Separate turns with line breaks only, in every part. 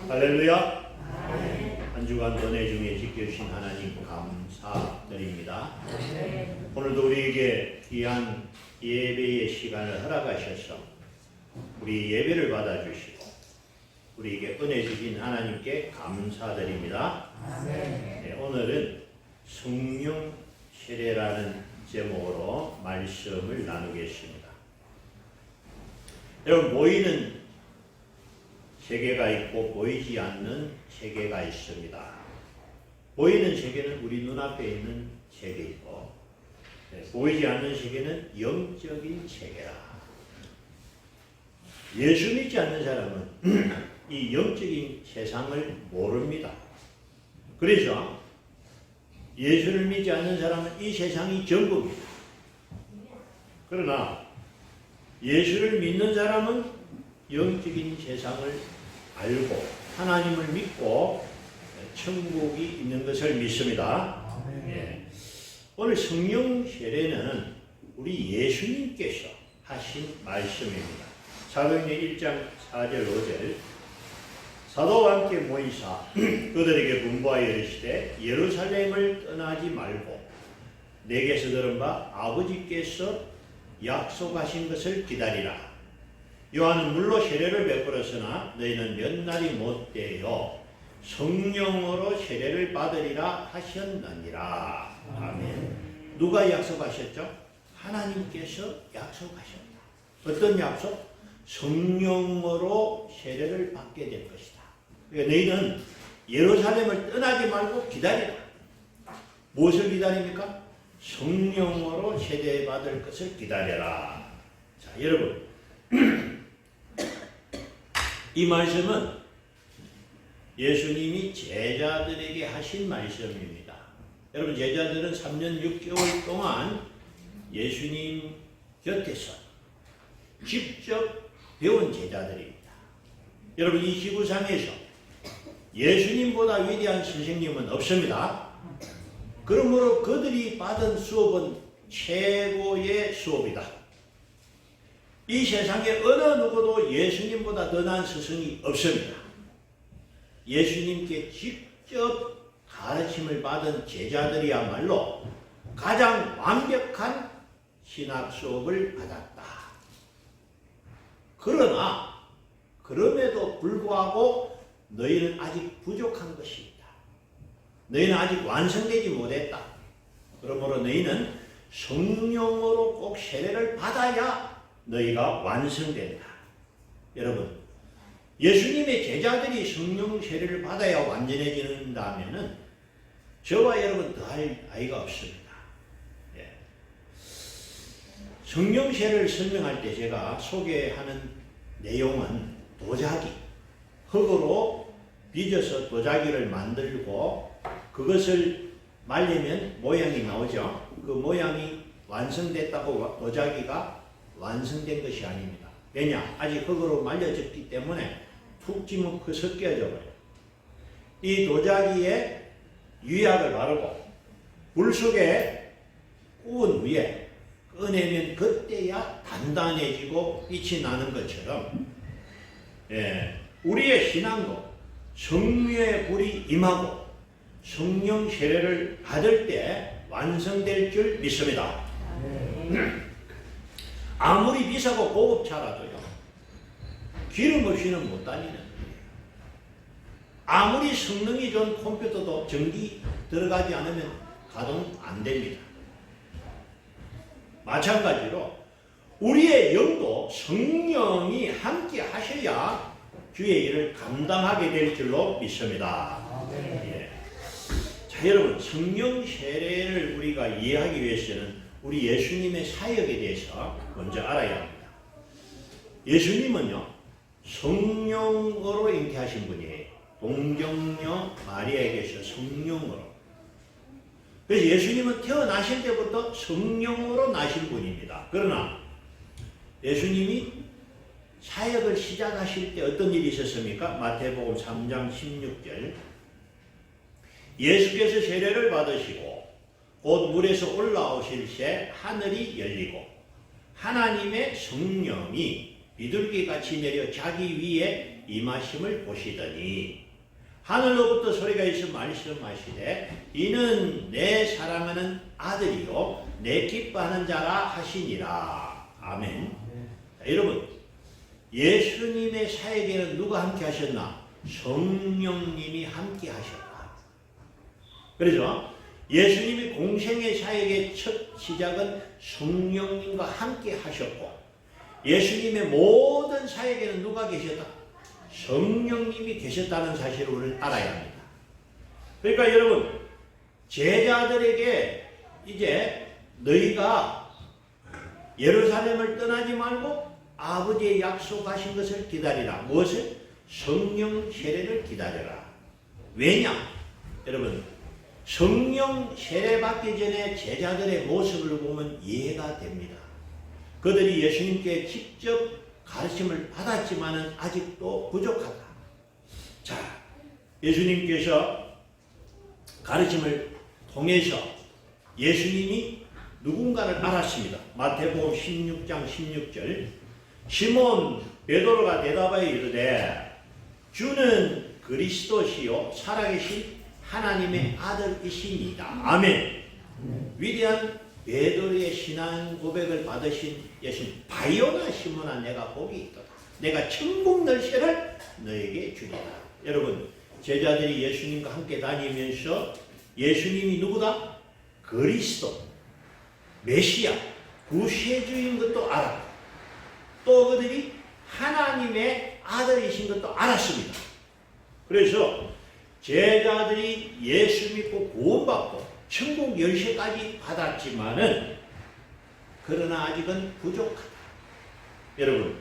할렐루야. 한 주간 은혜 중에 지켜주신 하나님 감사드립니다. 오늘도 우리에게 귀한 예배의 시간을 허락하셔서 우리 예배를 받아주시고 우리에게 은혜 주신 하나님께 감사드립니다. 네, 오늘은 성령 세례라는 제목으로 말씀을 나누겠습니다. 여러분, 보이는 세계가 있고 보이지 않는 세계가 있습니다. 보이는 세계는 우리 눈앞에 있는 세계이고, 보이지 않는 세계는 영적인 세계라. 예수 믿지 않는 사람은 이 영적인 세상을 모릅니다. 그래서 예수를 믿지 않는 사람은 이 세상이 전부입니다. 그러나 예수를 믿는 사람은 영적인 세상을 알고 하나님을 믿고 천국이 있는 것을 믿습니다. 예. 오늘 성령 세례는 우리 예수님께서 하신 말씀입니다. 사도행전 1장 4절 5절 사도와 함께 모이사 그들에게 분부하여 이르시되 예루살렘을 떠나지 말고 내게서 들은 바 아버지께서 약속하신 것을 기다리라. 요한은 물로 세례를 베풀었으나 너희는 몇 날이 못되어 성령으로 세례를 받으리라 하셨느니라. 아멘. 누가 약속하셨죠? 하나님께서 약속하셨다. 어떤 약속? 성령으로 세례를 받게 될 것이다. 그러니까 너희는 예루살렘을 떠나지 말고 기다리라. 무엇을 기다립니까? 성령으로 세례받을 것을 기다려라. 자, 여러분, 이 말씀은 예수님이 제자들에게 하신 말씀입니다. 여러분, 제자들은 3년 6개월 동안 예수님 곁에서 직접 배운 제자들입니다. 여러분, 이 지구상에서 예수님보다 위대한 선생님은 없습니다. 그러므로 그들이 받은 수업은 최고의 수업이다. 이 세상에 어느 누구도 예수님보다 더 나은 스승이 없습니다. 예수님께 직접 가르침을 받은 제자들이야말로 가장 완벽한 신학 수업을 받았다. 그러나 그럼에도 불구하고 너희는 아직 부족한 것이 있다. 너희는 아직 완성되지 못했다. 그러므로 너희는 성령으로 꼭 세례를 받아야 너희가 완성된다. 여러분, 예수님의 제자들이 성령 세례를 받아야 완전해진다면은 저와 여러분 더할 나위가 없습니다. 예. 성령 세례를 설명할 때 제가 소개하는 내용은 도자기, 흙으로 빚어서 도자기를 만들고 그것을 말리면 모양이 나오죠. 그 모양이 완성됐다고 도자기가 완성된 것이 아닙니다. 왜냐? 아직 흙으로 말려졌기 때문에 툭 치면 그 섞여져 버려요. 이 도자기에 유약을 바르고 물 속에 구운 후에 꺼내면 그때야 단단해지고 빛이 나는 것처럼, 예, 우리의 신앙도 성령의 불이 임하고 성령 세례를 받을 때 완성될 줄 믿습니다. 아무리 비싸고 고급 차라도요, 기름 없이는 못 다니는 거예요. 아무리 성능이 좋은 컴퓨터도 전기 들어가지 않으면 가동 안 됩니다. 마찬가지로 우리의 영도 성령이 함께 하셔야 주의 일을 감당하게 될 줄로 믿습니다. 예. 자, 여러분, 성령 세례를 우리가 이해하기 위해서는 우리 예수님의 사역에 대해서 먼저 알아야 합니다. 예수님은요, 성령으로 잉태하신 분이에요. 동정녀 마리아에게서 성령으로. 그래서 예수님은 태어나실 때부터 성령으로 나신 분입니다. 그러나 예수님이 사역을 시작하실 때 어떤 일이 있었습니까? 마태복음 3장 16절 예수께서 세례를 받으시고 곧 물에서 올라오실 새 하늘이 열리고 하나님의 성령이 비둘기같이 내려 자기 위에 임하심을 보시더니 하늘로부터 소리가 있어 말씀하시되 이는 내 사랑하는 아들이요 내 기뻐하는 자라 하시니라. 아멘. 자, 여러분, 예수님의 사역에는 누가 함께 하셨나? 성령님이 함께 하셨다. 그래서 예수님이 공생의 사역의 첫 시작은 성령님과 함께 하셨고, 예수님의 모든 사역에는 누가 계셨다? 성령님이 계셨다는 사실을 우리는 알아야 합니다. 그러니까 여러분, 제자들에게 이제 너희가 예루살렘을 떠나지 말고 아버지의 약속하신 것을 기다리라. 무엇을? 성령 세례를 기다려라. 왜냐? 여러분, 성령 세례 받기 전에 제자들의 모습을 보면 이해가 됩니다. 그들이 예수님께 직접 가르침을 받았지만은 아직도 부족하다. 자, 예수님께서 가르침을 통해서 예수님이 누군가를 알았습니다. 마태복음 16장 16절. 시몬 베드로가 대답하여 이르되 주는 그리스도시요 살아계신 하나님의 아들이시니이다. 아멘. 위대한 베드로의 신앙 고백을 받으신 예수님, 바요나 시몬아 내가 복이 있도다. 내가 천국 열쇠를 너에게 주리라. 여러분, 제자들이 예수님과 함께 다니면서 예수님이 누구다? 그리스도, 메시아, 구세주인 것도 알았고, 또 그들이 하나님의 아들이신 것도 알았습니다. 그래서 제자들이 예수 믿고 구원받고 천국 열쇠까지 받았지만은 그러나 아직은 부족하다. 여러분,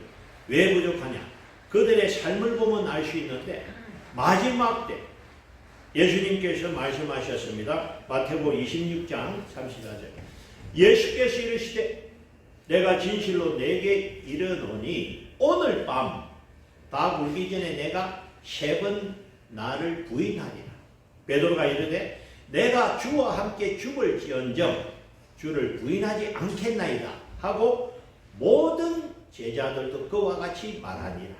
왜 부족하냐? 그들의 삶을 보면 알 수 있는데 마지막 때 예수님께서 말씀하셨습니다. 마태복음 26장 34절. 예수께서 이르시되 내가 진실로 내게 이르노니 오늘 밤 다 울기 전에 내가 3번 나를 부인하리라. 베드로가 이르되 내가 주와 함께 죽을지언정 주를 부인하지 않겠나이다 하고 모든 제자들도 그와 같이 말하니라.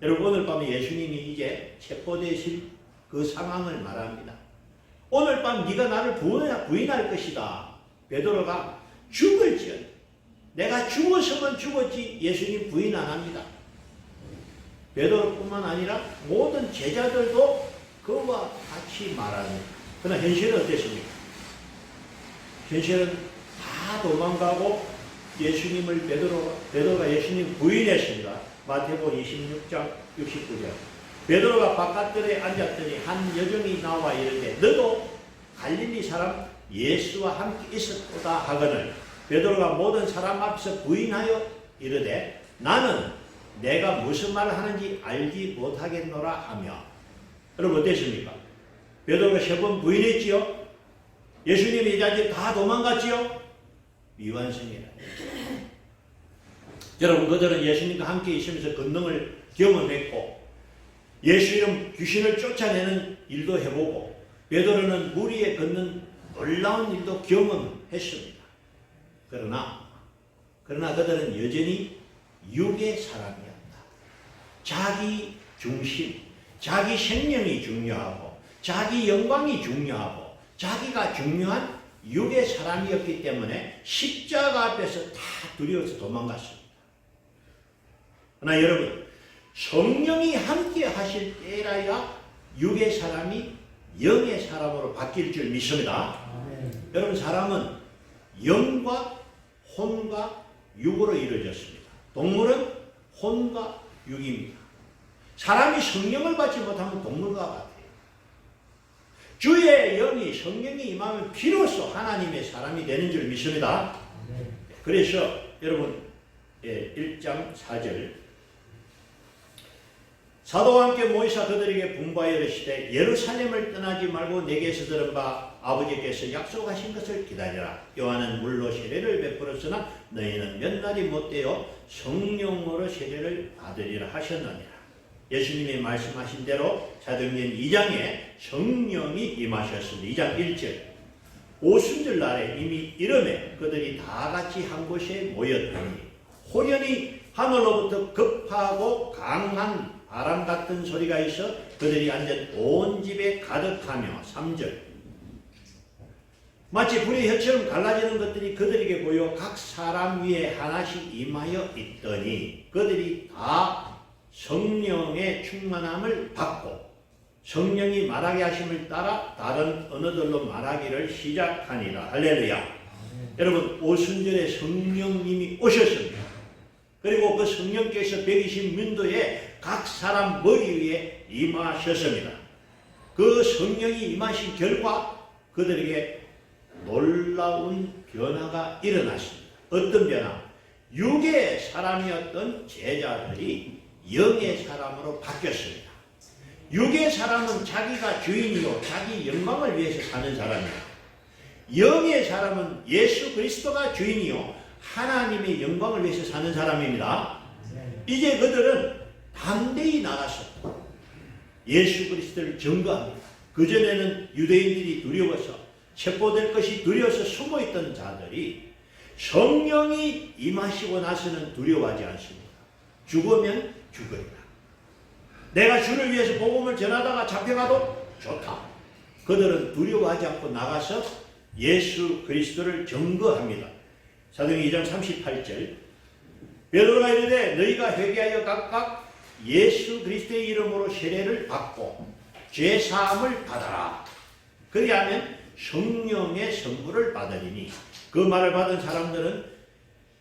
여러분, 오늘 밤에 예수님이 이제 체포되실 그 상황을 말합니다. 오늘 밤 네가 나를 부인할 것이다. 베드로가 죽을지언정, 내가 죽었으면 죽었지 예수님 부인 안 합니다. 베드로뿐만 아니라 모든 제자들도 그와 같이 말합니다. 그러나 현실은 어땠습니까? 현실은 다 도망가고 예수님을 베드로가 예수님 부인했습니다. 마태복음 26장 69절. 베드로가 바깥들에 앉았더니 한 여종이 나와 이르되 너도 갈릴리 사람 예수와 함께 있었도다 하거늘 베드로가 모든 사람 앞에서 부인하여 이르되 나는 내가 무슨 말을 하는지 알지 못하겠노라 하며. 여러분, 어땠습니까? 베드로가 3번 부인했지요? 예수님이 이 자리에 다 도망갔지요? 미완성이라. 여러분, 그들은 예수님과 함께 있으면서 권능을 경험했고 예수 이름 귀신을 쫓아내는 일도 해보고 베드로는 물 위에 걷는 놀라운 일도 경험했습니다. 그러나 그들은 여전히 육의 사람이었다. 자기 중심, 자기 생명이 중요하고 자기 영광이 중요하고 자기가 중요한 육의 사람이었기 때문에 십자가 앞에서 다 두려워서 도망갔습니다. 그러나 여러분, 성령이 함께 하실 때라야 육의 사람이 영의 사람으로 바뀔 줄 믿습니다. 여러분, 사람은 영과 혼과 육으로 이루어졌습니다. 동물은 혼과 육입니다. 사람이 성령을 받지 못하면 동물과 같아요. 주의 영이 성령이 임하면 비로소 하나님의 사람이 되는 줄 믿습니다. 그래서 여러분 1장 4절 사도와 함께 모이사 그들에게 분부하여 이르시되 예루살렘을 떠나지 말고 내게서 들은 바 아버지께서 약속하신 것을 기다리라. 요한은 물로 세례를 베풀었으나 너희는 몇 날이 못되어 성령으로 세례를 받으리라 하셨느니라. 예수님이 말씀하신 대로 사도행전 2장에 성령이 임하셨습니다. 2장 1절 오순절 날에 이미 이름에 그들이 다 같이 한 곳에 모였더니 호련히 하늘로부터 급하고 강한 바람 같은 소리가 있어 그들이 앉은 온 집에 가득하며 3절 마치 불의 혀처럼 갈라지는 것들이 그들에게 보여 각 사람 위에 하나씩 임하여 있더니 그들이 다 성령의 충만함을 받고 성령이 말하게 하심을 따라 다른 언어들로 말하기를 시작하니라. 할렐루야. 여러분 오순절에 성령님이 오셨습니다. 그리고 그 성령께서 120문도에 각 사람 머리 위에 임하셨습니다. 그 성령이 임하신 결과 그들에게 놀라운 변화가 일어났습니다. 어떤 변화? 육의 사람이었던 제자들이 영의 사람으로 바뀌었습니다. 육의 사람은 자기가 주인이요 자기 영광을 위해서 사는 사람이에요. 영의 사람은 예수 그리스도가 주인이요 하나님의 영광을 위해서 사는 사람입니다. 이제 그들은 담대히 나가서 예수 그리스도를 증거합니다. 그전에는 유대인들이 두려워서 체포될 것이 두려워서 숨어있던 자들이 성령이 임하시고 나서는 두려워하지 않습니다. 죽으면 죽으리라. 내가 주를 위해서 복음을 전하다가 잡혀가도 좋다. 그들은 두려워하지 않고 나가서 예수 그리스도를 증거합니다. 사도행전 2장 38절 베드로가 이르되 너희가 회개하여 각각 예수 그리스도의 이름으로 세례를 받고 죄사함을 받아라. 그리하면 성령의 선물을 받으리니 그 말을 받은 사람들은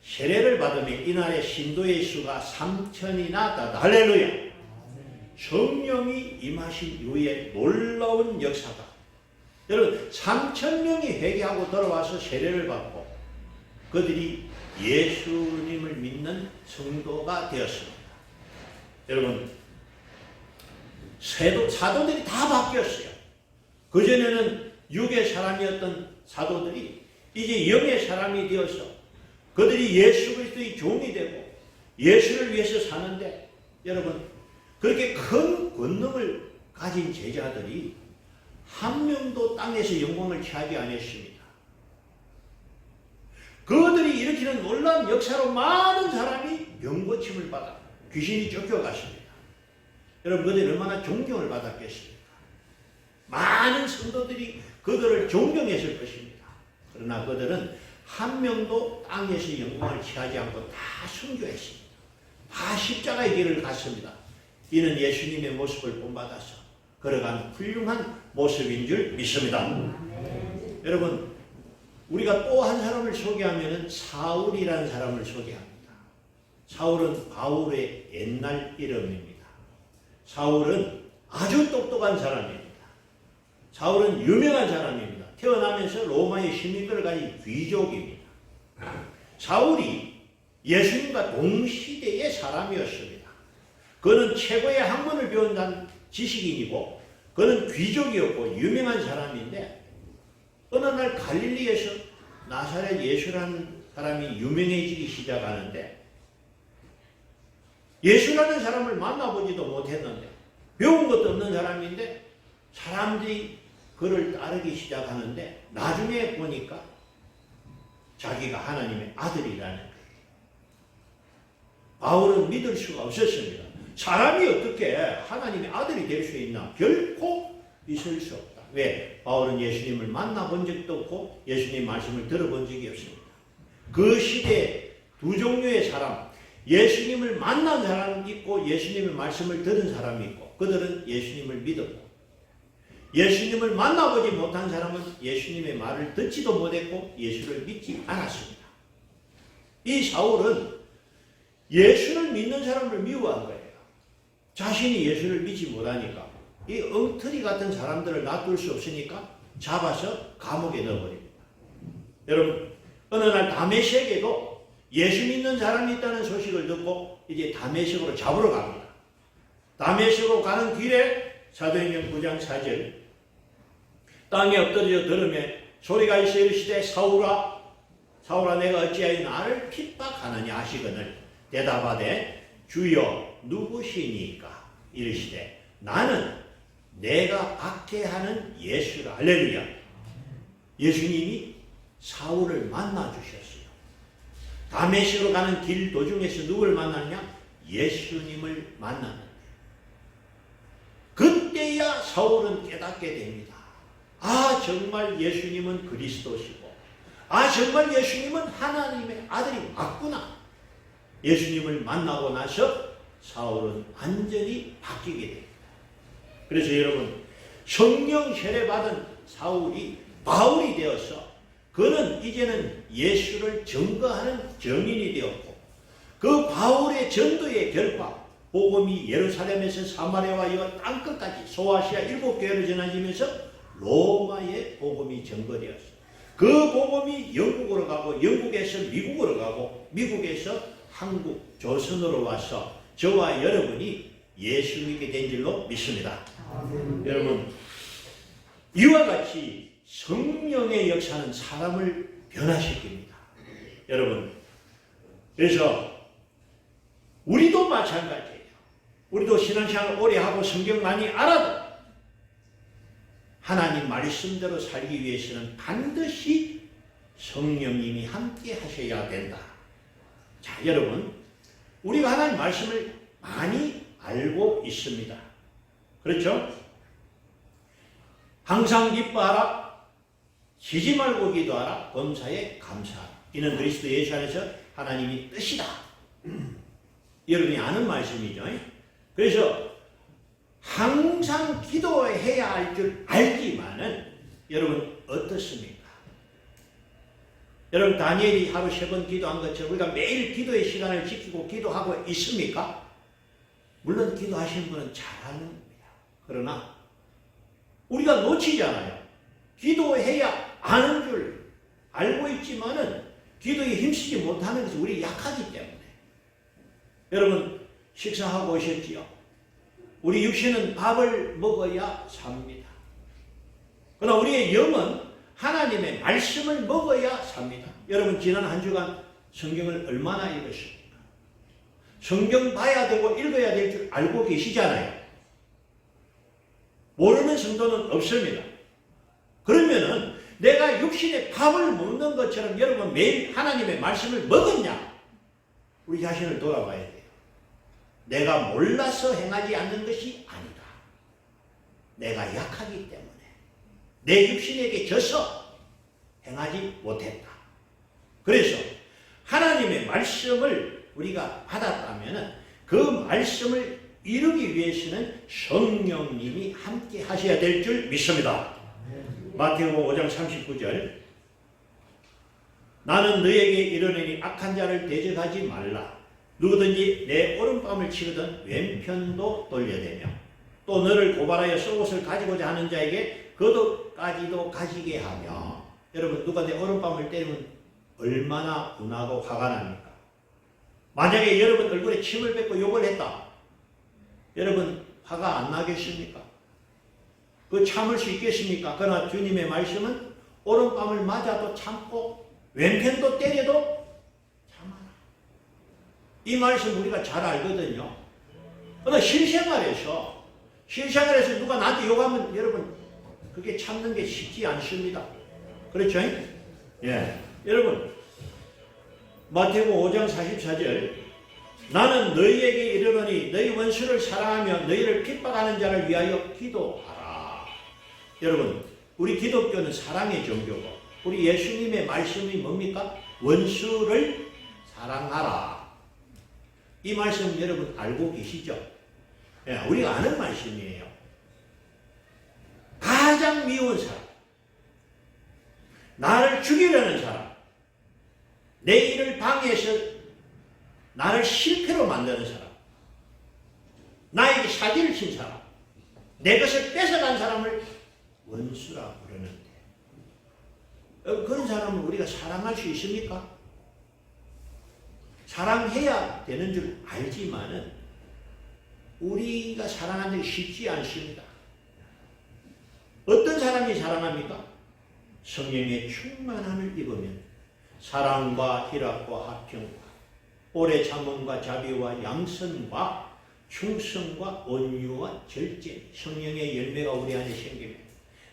세례를 받으며 이날의 신도의 수가 3,000이나 다다. 할렐루야. 성령이 임하신 이후에 놀라운 역사가 여러분 3,000명이 회개하고 돌아와서 세례를 받고 그들이 예수님을 믿는 성도가 되었습니다. 여러분 사도들이 다 바뀌었어요. 그전에는 육의 사람이었던 사도들이 이제 영의 사람이 되어서 그들이 예수 그리스도의 종이 되고 예수를 위해서 사는데 여러분 그렇게 큰 권능을 가진 제자들이 한 명도 땅에서 영광을 취하지 않았습니다. 그들이 일으키는 놀라운 역사로 많은 사람이 병고침을 받아 귀신이 쫓겨갔습니다. 여러분 그들이 얼마나 존경을 받았겠습니까? 많은 성도들이 그들을 존경했을 것입니다. 그러나 그들은 한 명도 땅에서 영광을 취하지 않고 다 순교했습니다. 다 십자가의 길을 갔습니다. 이는 예수님의 모습을 본받아서 걸어가는 훌륭한 모습인 줄 믿습니다. 여러분 우리가 또 한 사람을 소개하면 사울이라는 사람을 소개합니다. 사울은 바울의 옛날 이름입니다. 사울은 아주 똑똑한 사람입니다. 사울은 유명한 사람입니다. 태어나면서 로마의 시민들을 가진 귀족입니다. 사울이 예수님과 동시대의 사람이었습니다. 그는 최고의 학문을 배운 지식인이고 그는 귀족이었고 유명한 사람인데 어느 날 갈릴리에서 나사렛 예수라는 사람이 유명해지기 시작하는데 예수라는 사람을 만나보지도 못했는데 배운 것도 없는 사람인데 사람들이 그를 따르기 시작하는데 나중에 보니까 자기가 하나님의 아들이라는 거예요. 바울은 믿을 수가 없었습니다. 사람이 어떻게 하나님의 아들이 될 수 있나? 결코 있을 수 없다. 왜? 바울은 예수님을 만나본 적도 없고 예수님 말씀을 들어본 적이 없습니다. 그 시대에 두 종류의 사람, 예수님을 만난 사람이 있고 예수님의 말씀을 들은 사람이 있고 그들은 예수님을 믿었고 예수님을 만나보지 못한 사람은 예수님의 말을 듣지도 못했고 예수를 믿지 않았습니다. 이 사울은 예수를 믿는 사람을 미워한 거예요. 자신이 예수를 믿지 못하니까 이 엉터리 같은 사람들을 놔둘 수 없으니까 잡아서 감옥에 넣어버립니다. 여러분 어느 날 다메섹에도 예수 믿는 사람이 있다는 소식을 듣고 이제 다메섹으로 잡으러 갑니다. 다메섹으로 가는 길에 사도행전 9장 4절 땅에 엎드려 들으며 소리가 있어 이르시되 사울아 사울아 내가 어찌하여 나를 핍박하느냐 하시거늘 대답하되 주여 누구시니까 이르시되 나는 내가 박해하는 예수라. 할렐루야. 예수님이 사울을 만나 주셨어요. 다메섹으로 가는 길 도중에서 누구를 만나느냐? 예수님을 만나는. 그때야 사울은 깨닫게 됩니다. 아, 정말 예수님은 그리스도시고, 아, 정말 예수님은 하나님의 아들이 맞구나. 예수님을 만나고 나서 사울은 완전히 바뀌게 됩니다. 그래서 여러분, 성령 세례받은 사울이 바울이 되어서 그는 이제는 예수를 증거하는 증인이 되었고, 그 바울의 전도의 결과 복음이 예루살렘에서 사마리아와 이어 땅끝까지 소아시아 7교회로 전해지면서 로마의 복음이 전거되었습니다. 그 복음이 영국으로 가고, 영국에서 미국으로 가고, 미국에서 한국 조선으로 와서 저와 여러분이 예수 믿게 된 줄로 믿습니다. 여러분, 이와 같이 성령의 역사는 사람을 변화시킵니다. 여러분, 그래서 우리도 마찬가지예요. 우리도 신앙생활 오래 하고 성경 많이 알아도 하나님 말씀대로 살기 위해서는 반드시 성령님이 함께 하셔야 된다. 자, 여러분, 우리가 하나님 말씀을 많이 알고 있습니다. 그렇죠? 항상 기뻐하라, 쉬지 말고 기도하라, 범사에 감사하라. 이는 그리스도 예수 안에서 하나님이 뜻이다. 여러분이 아는 말씀이죠. 그래서 항상 기도해야 할 줄 알지만은 여러분 어떻습니까? 여러분 다니엘이 하루 3번 기도한 것처럼 우리가 매일 기도의 시간을 지키고 기도하고 있습니까? 물론 기도하시는 분은 잘하는 겁니다. 그러나 우리가 놓치잖아요. 기도해야 아는 줄 알고 있지만은 기도에 힘쓰지 못하는 것이 우리 약하기 때문에. 여러분 식사하고 오셨지요? 우리 육신은 밥을 먹어야 삽니다. 그러나 우리의 영은 하나님의 말씀을 먹어야 삽니다. 여러분 지난 한 주간 성경을 얼마나 읽으십니까? 성경 봐야 되고 읽어야 될 줄 알고 계시잖아요. 모르는 성도는 없습니다. 그러면은 내가 육신의 밥을 먹는 것처럼 여러분 매일 하나님의 말씀을 먹었냐? 우리 자신을 돌아봐야 돼요. 내가 몰라서 행하지 않는 것이 아니다. 내가 약하기 때문에 내 육신에게 져서 행하지 못했다. 그래서 하나님의 말씀을 우리가 받았다면 그 말씀을 이루기 위해서는 성령님이 함께 하셔야 될 줄 믿습니다. 마태복음 5장 39절 나는 너에게 이르노니 악한 자를 대적하지 말라. 누구든지 내 오른뺨을 치거든 왼편도 돌려대며 또 너를 고발하여 속옷을 가지고자 하는 자에게 겉옷까지도 가지게 하며. 여러분 누가 내 오른뺨을 때리면 얼마나 분하고 화가 납니까? 만약에 여러분 얼굴에 침을 뱉고 욕을 했다. 여러분 화가 안 나겠습니까? 그 참을 수 있겠습니까? 그러나 주님의 말씀은 오른뺨을 맞아도 참고 왼편도 때려도 참아라. 이 말씀 우리가 잘 알거든요. 그러나 실생활에서 누가 나한테 욕하면 여러분 그게 참는 게 쉽지 않습니다. 그렇죠? 예. 여러분 마태복음 5장 44절 나는 너희에게 이르노니 너희 원수를 사랑하며 너희를 핍박하는 자를 위하여 기도하라. 여러분 우리 기독교는 사랑의 종교고 우리 예수님의 말씀이 뭡니까? 원수를 사랑하라. 이 말씀 여러분 알고 계시죠? 예, 우리가 아는 말씀이에요. 가장 미운 사람, 나를 죽이려는 사람, 내 일을 방해해서 나를 실패로 만드는 사람, 나에게 사기를 친 사람, 내 것을 뺏어간 사람을 원수라 부르는데 그런 사람을 우리가 사랑할 수 있습니까? 사랑해야 되는 줄 알지만은 우리가 사랑하는 게 쉽지 않습니다. 어떤 사람이 사랑합니까? 성령의 충만함을 입으면 사랑과 희락과 화평과 오래 참음과 자비와 양선과 충성과 온유와 절제 성령의 열매가 우리 안에 생기면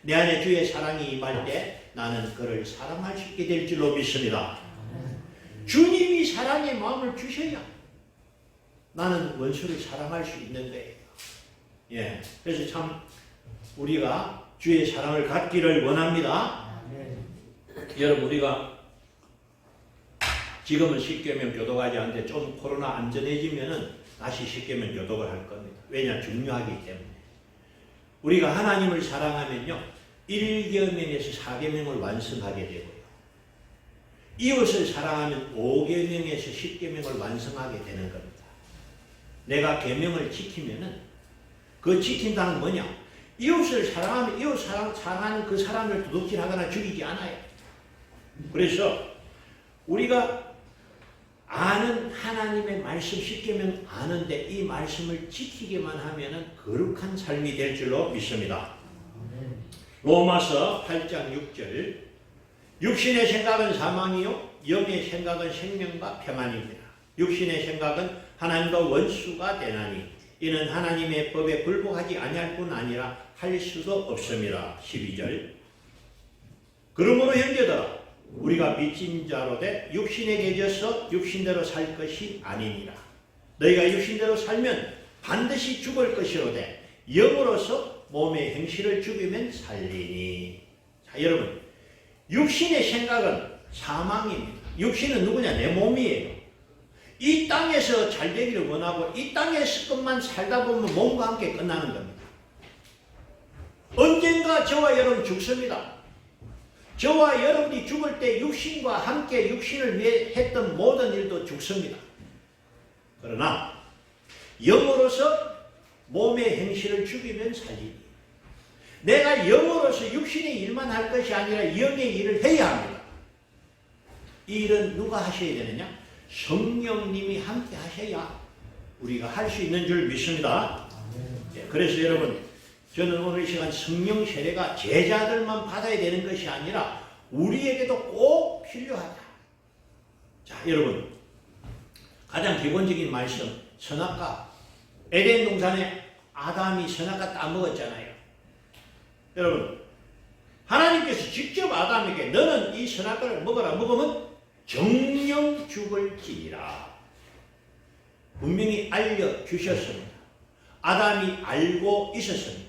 내 안에 주의 사랑이 임할 때 나는 그를 사랑할 수 있게 될 줄로 믿습니다. 주님이 사랑의 마음을 주셔야 나는 원수를 사랑할 수 있는 거예요. 예. 그래서 참 우리가 주의 사랑을 갖기를 원합니다. 여러분, 우리가 지금은 십계명 교독하지 않는데 좀 코로나 안전해지면은 다시 십계명 교독을 할 겁니다. 왜냐? 중요하기 때문에. 우리가 하나님을 사랑하면요, 1계명에서 4계명을 완성하게 되고요. 이웃을 사랑하면 5계명에서 10계명을 완성하게 되는 겁니다. 내가 계명을 지키면은 그 지킨다는 뭐냐? 이웃을 사랑하면 이웃 사랑하는 그 사람을 도둑질하거나 죽이지 않아요. 그래서 우리가 아는 하나님의 말씀 10계명 아는데 이 말씀을 지키기만 하면은 거룩한 삶이 될 줄로 믿습니다. 로마서 8장 6절, 육신의 생각은 사망이요 영의 생각은 생명과 평안입니다. 육신의 생각은 하나님과 원수가 되나니 이는 하나님의 법에 굴복하지 아니할 뿐 아니라 할 수도 없습니다. 12절, 그러므로 형제들아 우리가 빚진 자로 돼 육신에 계져서 육신대로 살 것이 아니니라. 너희가 육신대로 살면 반드시 죽을 것이로되 영으로서 몸의 행실을 죽이면 살리니. 자, 여러분, 육신의 생각은 사망입니다. 육신은 누구냐? 내 몸이에요. 이 땅에서 잘 되기를 원하고 이 땅에서 것만 살다 보면 몸과 함께 끝나는 겁니다. 언젠가 저와 여러분 죽습니다. 저와 여러분이 죽을 때 육신과 함께 육신을 위해 했던 모든 일도 죽습니다. 그러나 영으로서 몸의 행실을 죽이면 살리니. 내가 영으로서 육신의 일만 할 것이 아니라 영의 일을 해야 합니다. 이 일은 누가 하셔야 되느냐? 성령님이 함께 하셔야 우리가 할 수 있는 줄 믿습니다. 그래서 여러분, 저는 오늘 이 시간 성령 세례가 제자들만 받아야 되는 것이 아니라 우리에게도 꼭 필요하다. 자, 여러분, 가장 기본적인 말씀, 선악과. 에덴 동산에 아담이 선악과 따먹었잖아요. 여러분, 하나님께서 직접 아담에게 너는 이 선악과를 먹어라. 먹으면 정령 죽을지니라. 분명히 알려주셨습니다. 아담이 알고 있었습니다.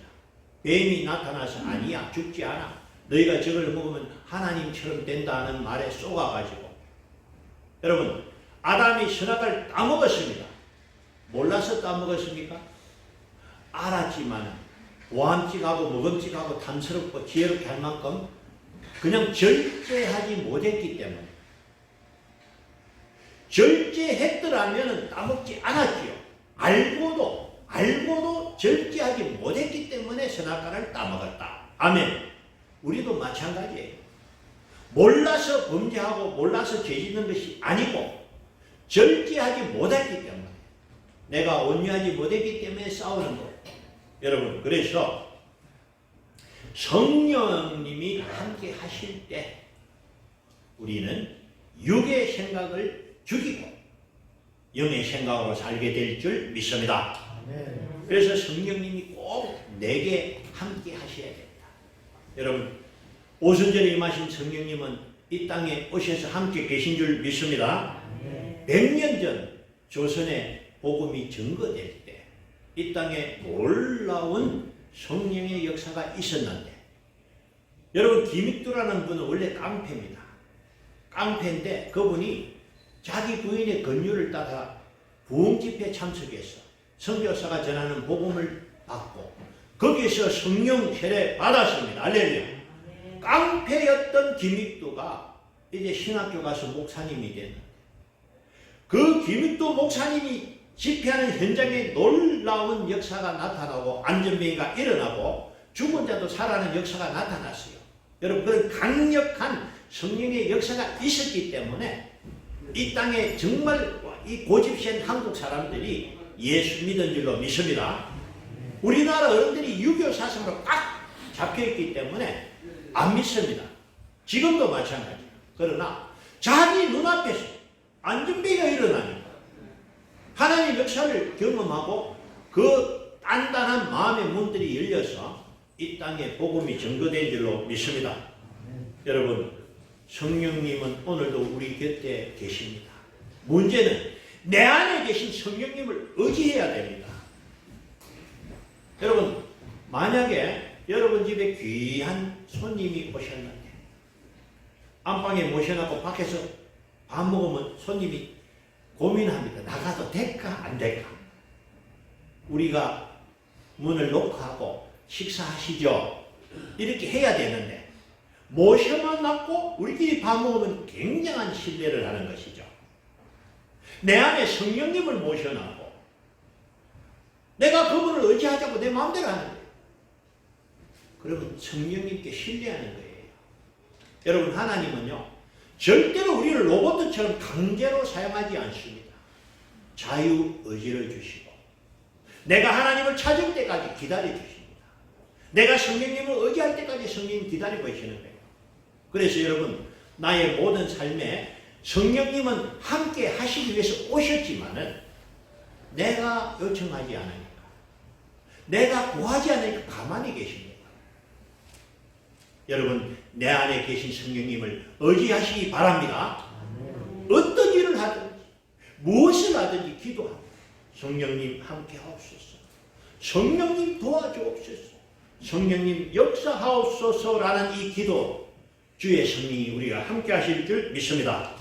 뱀이 나타나서 아니야, 죽지 않아. 너희가 저걸 먹으면 하나님처럼 된다는 말에 쏘아가지고. 여러분, 아담이 선악과를 따먹었습니다. 몰라서 따먹었습니까? 알았지만 보암직하고 먹음직하고 탐스럽고 지혜롭게 할 만큼 그냥 절제하지 못했기 때문에. 절제했더라면 따먹지 않았지요. 알고도 절제하지 못했기 때문에 선악과를 따먹었다. 아멘. 우리도 마찬가지예요. 몰라서 범죄하고 몰라서 죄짓는 것이 아니고 절제하지 못했기 때문에, 내가 온유하지 못했기 때문에 싸우는 거예요. 여러분, 그래서 성령님이 함께 하실 때 우리는 육의 생각을 죽이고 영의 생각으로 살게 될 줄 믿습니다. 그래서 성령님이 꼭 내게 함께 하셔야 됩니다. 여러분, 오순절에 임하신 성령님은 이 땅에 오셔서 함께 계신 줄 믿습니다. 100년 전 조선에 복음이 증거될 때 이 땅에 놀라운 성령의 역사가 있었는데, 여러분, 김익두라는 분은 원래 깡패입니다. 깡패인데 그분이 자기 부인의 권유를 따라 부흥집회에 참석해서 선교사가 전하는 복음을 받고 거기서 성령 세례 받았습니다. 할렐루야. 깡패였던 김익두가 이제 신학교 가서 목사님이 됐는데, 그 김익두 목사님이 집회하는 현장에 놀라운 역사가 나타나고 안전병이가 일어나고 죽은 자도 살아나는 역사가 나타났어요. 여러분, 그런 강력한 성령의 역사가 있었기 때문에 이 땅에 정말 이 고집센 한국 사람들이 예수 믿은 줄로 믿습니다. 우리나라 어른들이 유교 사상으로 꽉 잡혀있기 때문에 안 믿습니다. 지금도 마찬가지예요. 그러나 자기 눈앞에서 안전병이가 일어나니까 하나님의 역사를 경험하고 그 단단한 마음의 문들이 열려서 이 땅에 복음이 증거된 줄로 믿습니다. 여러분, 성령님은 오늘도 우리 곁에 계십니다. 문제는 내 안에 계신 성령님을 의지해야 됩니다. 여러분, 만약에 여러분 집에 귀한 손님이 오셨는데 안방에 모셔놓고 밖에서 밥 먹으면 손님이 고민합니다. 나가도 될까 안 될까? 우리가 문을 노크하고 식사하시죠. 이렇게 해야 되는데 모셔만 놨고 우리끼리 밥 먹으면 굉장한 신뢰를 하는 것이죠. 내 안에 성령님을 모셔놨고 내가 그분을 의지하자고 내 마음대로 하는 거예요. 그러면 성령님께 신뢰하는 거예요. 여러분, 하나님은요 절대로 우리를 로봇처럼 강제로 사용하지 않습니다. 자유의지를 주시고 내가 하나님을 찾을 때까지 기다려 주십니다. 내가 성령님을 의지할 때까지 성령님 기다리고 계시는 거예요. 그래서 여러분, 나의 모든 삶에 성령님은 함께 하시기 위해서 오셨지만은 내가 요청하지 않으니까, 내가 구하지 않으니까 가만히 계십니다. 여러분, 내 안에 계신 성령님을 의지하시기 바랍니다. 어떤 일을 하든지 무엇을 하든지 기도하고 성령님 함께 하옵소서, 성령님 도와주옵소서, 성령님 역사하옵소서라는 이 기도, 주의 성령이 우리가 함께 하실 줄 믿습니다.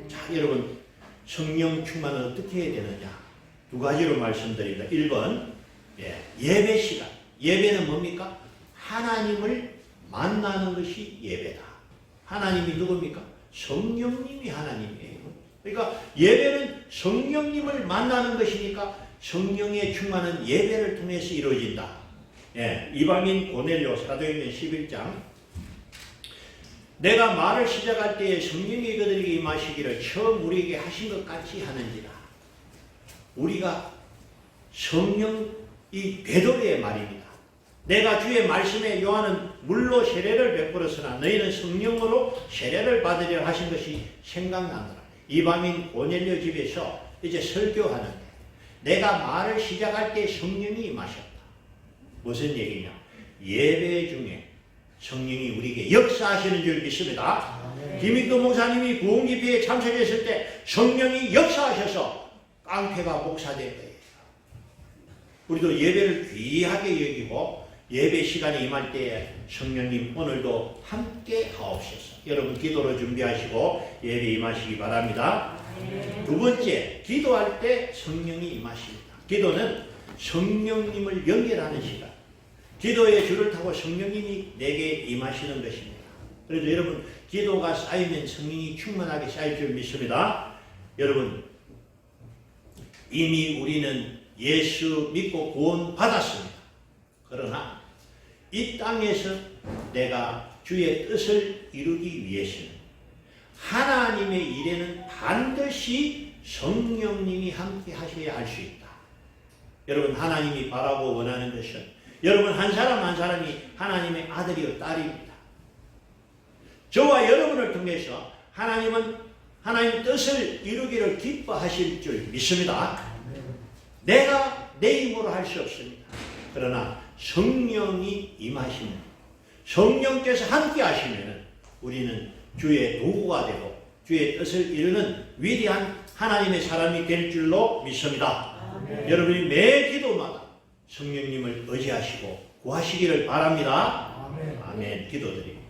자, 여러분, 성령 충만은 어떻게 해야 되느냐? 두 가지로 말씀드립니다. 1번, 예배 시간. 예배는 뭡니까? 하나님을 만나는 것이 예배다. 하나님이 누굽니까? 성령님이 하나님이에요. 그러니까 예배는 성령님을 만나는 것이니까 성령의 충만은 예배를 통해서 이루어진다. 이방인 고넬료 사도행전 11장, 내가 말을 시작할 때에 성령이 그들에게 임하시기를 처음 우리에게 하신 것 같이 하는지라. 우리가 성령, 이 베드로의 말입니다. 내가 주의 말씀에 요한은 물로 세례를 베풀었으나 너희는 성령으로 세례를 받으려 하신 것이 생각나더라. 이방인 고넬료 집에서 이제 설교하는데 내가 말을 시작할 때 성령이 임하셨다. 무슨 얘기냐? 예배 중에 성령이 우리에게 역사하시는 줄 믿습니다. 김익도 목사님이 부흥집회에 참석했을 때 성령이 역사하셔서 깡패가 목사된 거예요. 우리도 예배를 귀하게 여기고 예배 시간이 임할 때에 성령님 오늘도 함께 하옵소서. 여러분, 기도로 준비하시고 예배 임하시기 바랍니다. 두 번째, 기도할 때 성령이 임하십니다. 기도는 성령님을 연결하는 시간. 기도의 줄을 타고 성령님이 내게 임하시는 것입니다. 그래서 여러분, 기도가 쌓이면 성령이 충만하게 쌓일 줄 믿습니다. 여러분, 이미 우리는 예수 믿고 구원 받았습니다. 그러나 이 땅에서 내가 주의 뜻을 이루기 위해서는 하나님의 일에는 반드시 성령님이 함께 하셔야 할 수 있다. 여러분, 하나님이 바라고 원하는 것은 여러분 한 사람 한 사람이 하나님의 아들이요 딸입니다. 저와 여러분을 통해서 하나님은 하나님 뜻을 이루기를 기뻐하실 줄 믿습니다. 내가 내 힘으로 할 수 없습니다. 그러나 성령이 임하시면, 성령께서 함께 하시면 우리는 주의 도구가 되고 주의 뜻을 이루는 위대한 하나님의 사람이 될 줄로 믿습니다. 여러분이 매 기도마다 성령님을 의지하시고 구하시기를 바랍니다. 아멘. 기도드립니다.